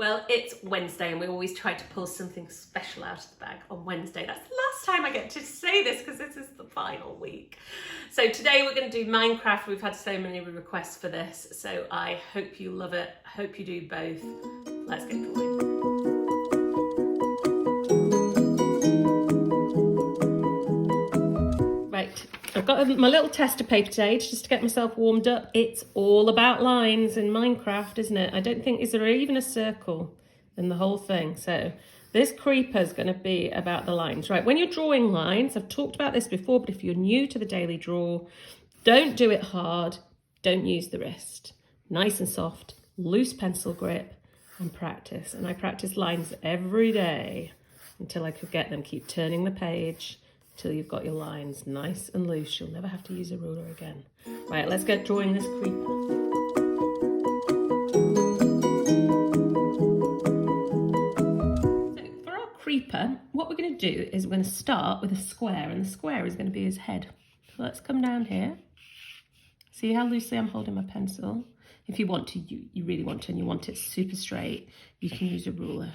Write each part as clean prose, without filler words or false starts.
Well, it's Wednesday and we always try to pull something special out of the bag on Wednesday. That's the last time I get to say this because this is the final week. So today we're going to do Minecraft. We've had so many requests for this, so I hope you love it. I hope you do both. Let's get going. Right, I've got my little tester paper today just to get myself warmed up. It's all about lines in Minecraft, isn't it? I don't think, is there even a circle in the whole thing? So this creeper is going to be about the lines. Right, when you're drawing lines, I've talked about this before, but if you're new to the daily draw, don't do it hard. Don't use the wrist. Nice and soft, loose pencil grip, and practice. And I practice lines every day until I could get them. Keep turning the page till you've got your lines nice and loose. You'll never have to use a ruler again. Right, let's get drawing this creeper. So for our creeper, what we're going to do is we're going to start with a square, and the square is going to be his head. So let's come down here. See how loosely I'm holding my pencil? If you want to, you really want to, and you want it super straight, you can use a ruler.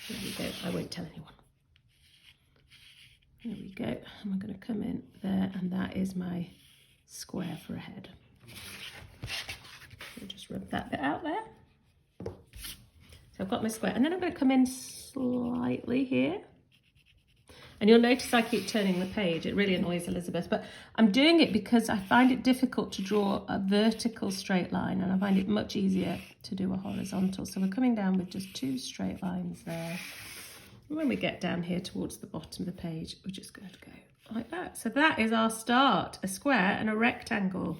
There we go. I won't tell anyone. There we go. And we're going to come in there, and that is my square for a head. So just rub that bit out there. So I've got my square, and then I'm going to come in slightly here. And you'll notice I keep turning the page. It really annoys Elizabeth, but I'm doing it because I find it difficult to draw a vertical straight line, and I find it much easier to do a horizontal. So we're coming down with just two straight lines there. And when we get down here towards the bottom of the page, we're just going to go like that. So that is our start, a square and a rectangle.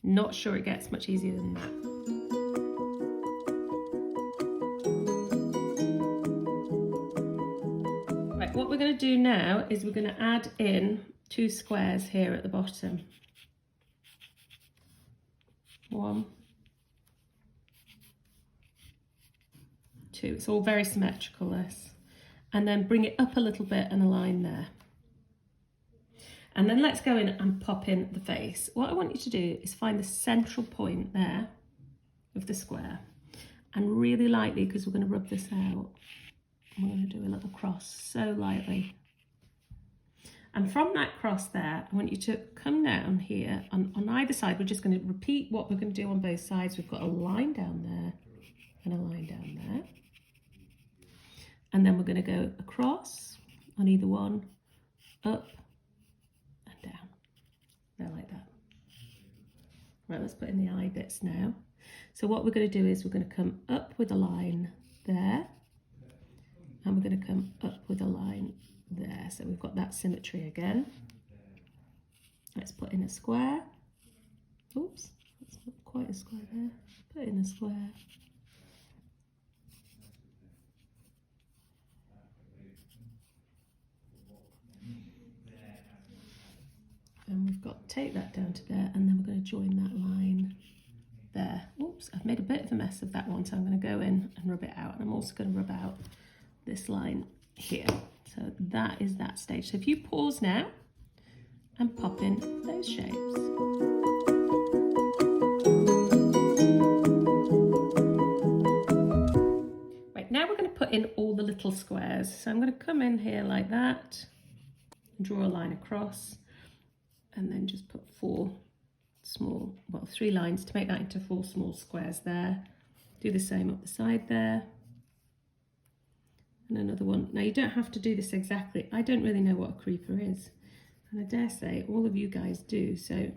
Not sure it gets much easier than that. Right, what we're going to do now is we're going to add in two squares here at the bottom. 1, 2. It's all very symmetrical, this. And then bring it up a little bit and a line there. And then let's go in and pop in the face. What I want you to do is find the central point there of the square. And really lightly, because we're going to rub this out, we're going to do a little cross, so lightly. And from that cross there, I want you to come down here. On either side, we're just going to repeat what we're going to do on both sides. We've got a line down there and a line down there. And then we're going to go across on either one, up and down. There, like that. Right, let's put in the eye bits now. So what we're going to do is we're going to come up with a line there. And we're going to come up with a line there. So we've got that symmetry again. Let's put in a square. Oops, that's not quite a square there. Put in a square. And we've got to take that down to there, and then we're going to join that line there. Oops, I've made a bit of a mess of that one, so I'm going to go in and rub it out. And I'm also going to rub out this line here. So that is that stage. So if you pause now and pop in those shapes. Right, now we're going to put in all the little squares. So I'm going to come in here like that, and draw a line across, and then just put 3 lines to make that into 4 small squares there. Do the same up the side there. And another one. Now you don't have to do this exactly. I don't really know what a creeper is. And I dare say all of you guys do. So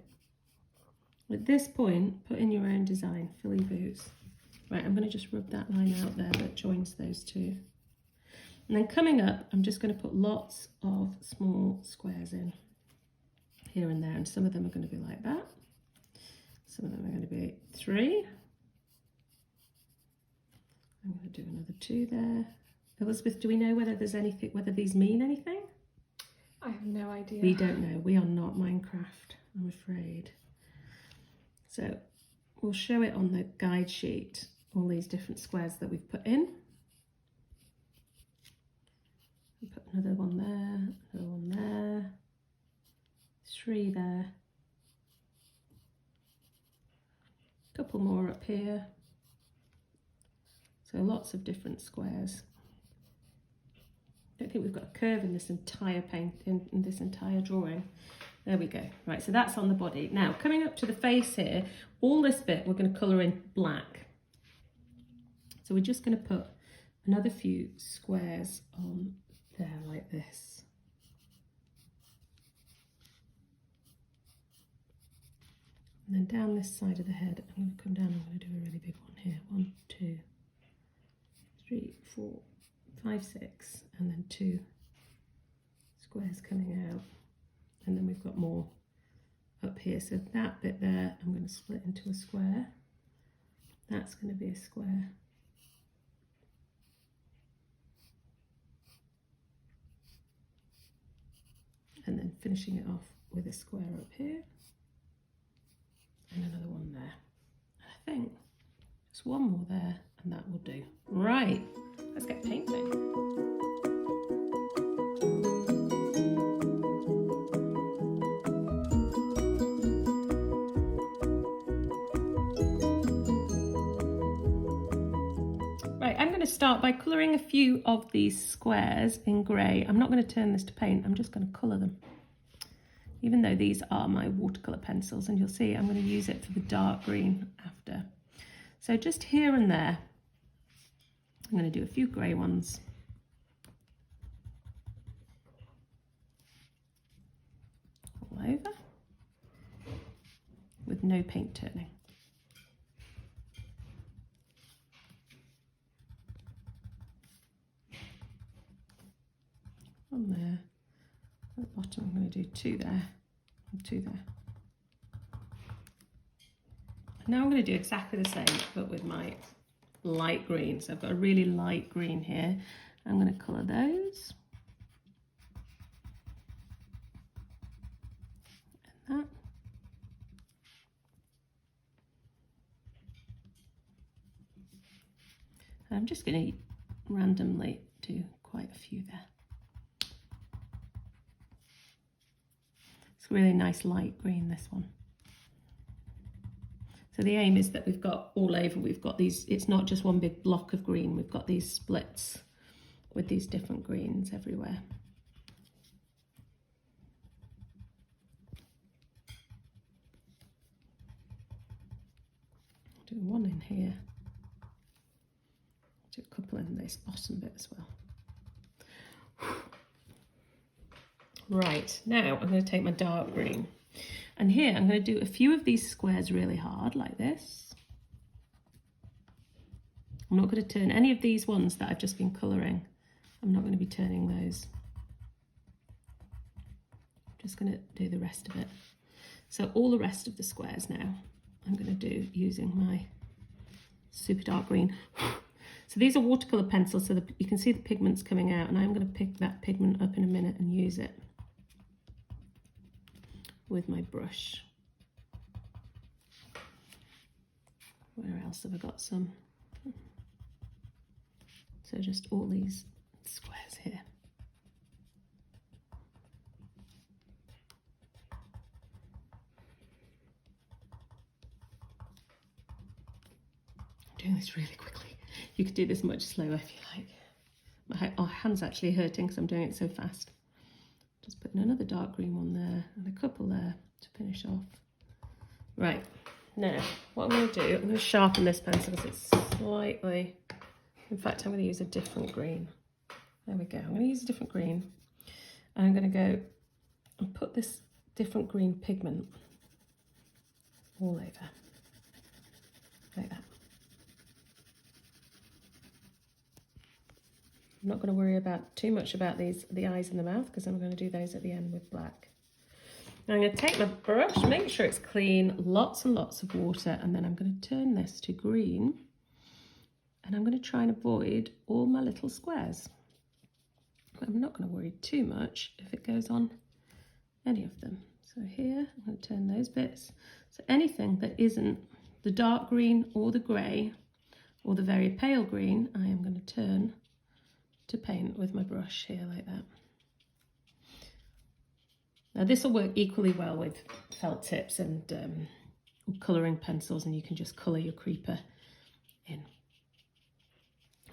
at this point, put in your own design, fill your boots. Right, I'm going to just rub that line out there that joins those two. And then coming up, I'm just going to put lots of small squares in. Here and there, and some of them are going to be like that. Some of them are going to be 3. I'm going to do another 2 there. Elizabeth, do we know whether there's anything, whether these mean anything? I have no idea. We don't know. We are not Minecraft, I'm afraid. So we'll show it on the guide sheet, all these different squares that we've put in. We'll put another one there, another one there. 3 there, couple more up here, So lots of different squares. I don't think we've got a curve in this entire in this entire drawing. There we go. Right, so that's on the body. Now, coming up to the face here, all this bit we're going to colour in black. So we're just going to put another few squares on there like this. And then down this side of the head, I'm going to come down, I'm going to do a really big one here. 1, 2, 3, 4, 5, 6, and then 2 squares coming out. And then we've got more up here. So that bit there, I'm going to split into a square. That's going to be a square. And then finishing it off with a square up here. And another one there. And I think just one more there, and that will do. Right, let's get painting. Start by colouring a few of these squares in grey. I'm not going to turn this to paint, I'm just going to colour them. Even though these are my watercolour pencils, and you'll see I'm going to use it for the dark green after. So just here and there, I'm going to do a few grey ones. All over, with no paint turning. On there, at the bottom I'm going to do 2 there and 2 there. And now I'm going to do exactly the same but with my light green. So I've got a really light green here. I'm going to colour those. And that. And I'm just going to randomly do quite a few there. It's really nice light green, this one. So the aim is that we've got all over, we've got these, it's not just one big block of green, we've got these splits with these different greens everywhere. Do one in here, do a couple in this bottom bit as well. Right, now I'm going to take my dark green, and here I'm going to do a few of these squares really hard like this. I'm not going to turn any of these ones that I've just been colouring. I'm not going to be turning those. I'm just going to do the rest of it. So all the rest of the squares now I'm going to do using my super dark green. So these are watercolour pencils, so you can see the pigments coming out, and I'm going to pick that pigment up in a minute and use it with my brush. Where else have I got some? So just all these squares here. I'm doing this really quickly. You could do this much slower if you like. My hand's actually hurting because I'm doing it so fast. Just putting another dark green one there and a couple there to finish off. Right, now what I'm going to do, I'm going to sharpen this pencil because it's slightly, in fact I'm going to use a different green. There we go, I'm going to use a different green, and I'm going to go and put this different green pigment all over, like that. I'm not going to worry too much about the eyes and the mouth, because I'm going to do those at the end with black. Now I'm going to take my brush, make sure it's clean, lots and lots of water, and then I'm going to turn this to green, and I'm going to try and avoid all my little squares. I'm not going to worry too much if it goes on any of them. So here I'm going to turn those bits. So anything that isn't the dark green or the grey or the very pale green, I am going to turn to paint with my brush here like that. Now this will work equally well with felt tips and colouring pencils, and you can just colour your creeper in.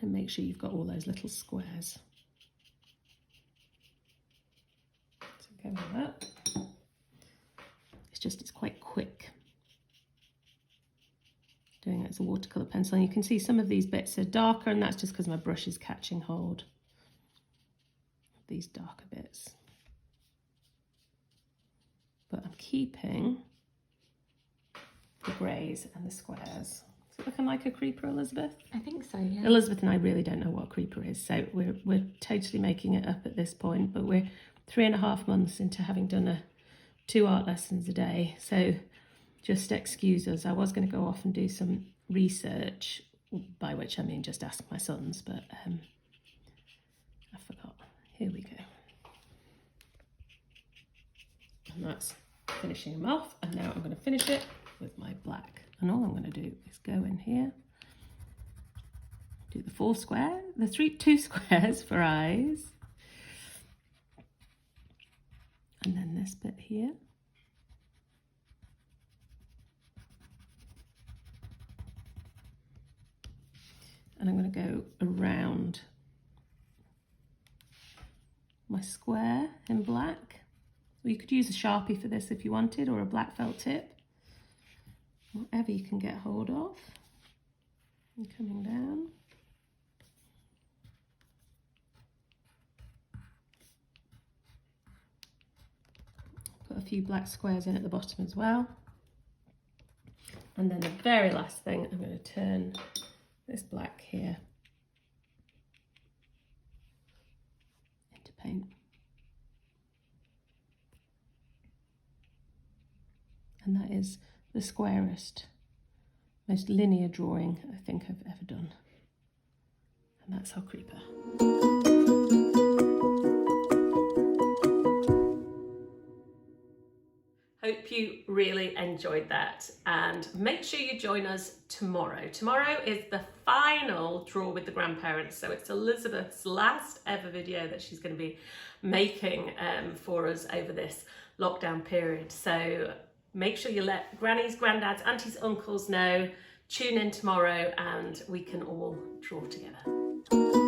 and make sure you've got all those little squares. So go with that. It's quite quick doing it as a watercolour pencil, and you can see some of these bits are darker, and that's just because my brush is catching hold of these darker bits. But I'm keeping the greys and the squares. Is it looking like a creeper, Elizabeth? I think so, yeah. Elizabeth and I really don't know what a creeper is, so we're totally making it up at this point, but we're 3.5 months into having done 2 art lessons a day, so just excuse us. I was going to go off and do some research, by which I mean just ask my sons, but I forgot. Here we go. And that's finishing them off, and now I'm going to finish it with my black. And all I'm going to do is go in here, do the 2 squares for eyes, and then this bit here. And I'm going to go around my square in black. Or you could use a Sharpie for this if you wanted, or a black felt tip. Whatever you can get hold of. And coming down. Put a few black squares in at the bottom as well. And then the very last thing, I'm going to turn this black here into paint. And that is the squarest, most linear drawing I think I've ever done. And that's our creeper. Hope you really enjoyed that, and make sure you join us tomorrow. Tomorrow is the final draw with the grandparents, so it's Elizabeth's last ever video that she's going to be making for us over this lockdown period. So make sure you let grannies, granddads, aunties, uncles know. Tune in tomorrow and we can all draw together.